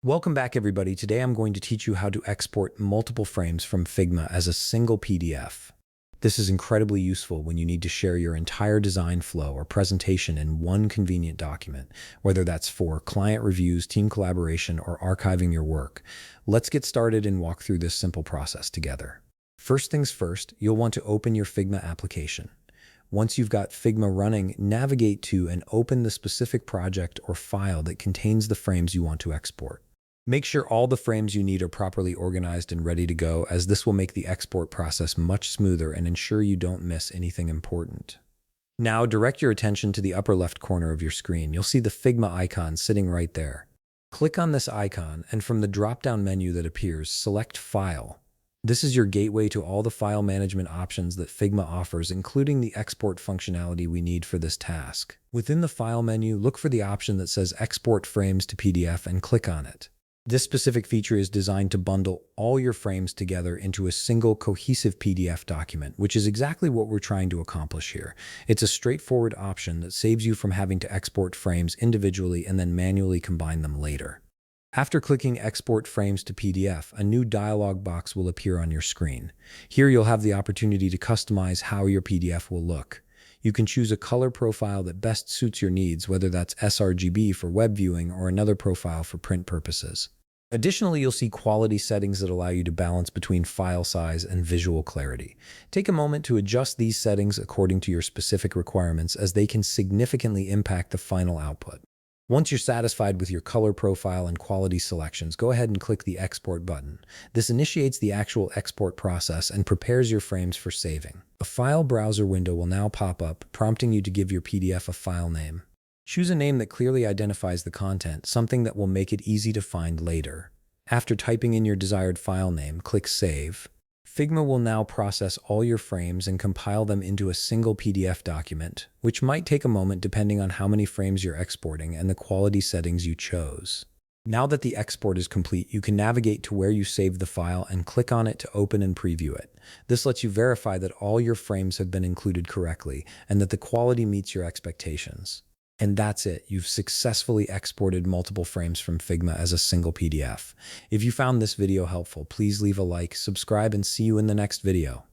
Welcome back, everybody. Today I'm going to teach you how to export multiple frames from Figma as a single PDF. This is incredibly useful when you need to share your entire design flow or presentation in one convenient document, whether that's for client reviews, team collaboration, or archiving your work. Let's get started and walk through this simple process together. First things first, you'll want to open your Figma application. Once you've got Figma running, navigate to and open the specific project or file that contains the frames you want to export. Make sure all the frames you need are properly organized and ready to go, as this will make the export process much smoother and ensure you don't miss anything important. Now direct your attention to the upper left corner of your screen. You'll see the Figma icon sitting right there. Click on this icon, and from the drop-down menu that appears, select File. This is your gateway to all the file management options that Figma offers, including the export functionality we need for this task. Within the File menu, look for the option that says Export Frames to PDF and click on it. This specific feature is designed to bundle all your frames together into a single cohesive PDF document, which is exactly what we're trying to accomplish here. It's a straightforward option that saves you from having to export frames individually and then manually combine them later. After clicking Export Frames to PDF, a new dialog box will appear on your screen. Here you'll have the opportunity to customize how your PDF will look. You can choose a color profile that best suits your needs, whether that's sRGB for web viewing or another profile for print purposes. Additionally, you'll see quality settings that allow you to balance between file size and visual clarity. Take a moment to adjust these settings according to your specific requirements, as they can significantly impact the final output. Once you're satisfied with your color profile and quality selections, go ahead and click the Export button. This initiates the actual export process and prepares your frames for saving. A file browser window will now pop up, prompting you to give your PDF a file name. Choose a name that clearly identifies the content, something that will make it easy to find later. After typing in your desired file name, click Save. Figma will now process all your frames and compile them into a single PDF document, which might take a moment depending on how many frames you're exporting and the quality settings you chose. Now that the export is complete, you can navigate to where you saved the file and click on it to open and preview it. This lets you verify that all your frames have been included correctly and that the quality meets your expectations. And that's it. You've successfully exported multiple frames from Figma as a single PDF. If you found this video helpful, please leave a like, subscribe, and see you in the next video.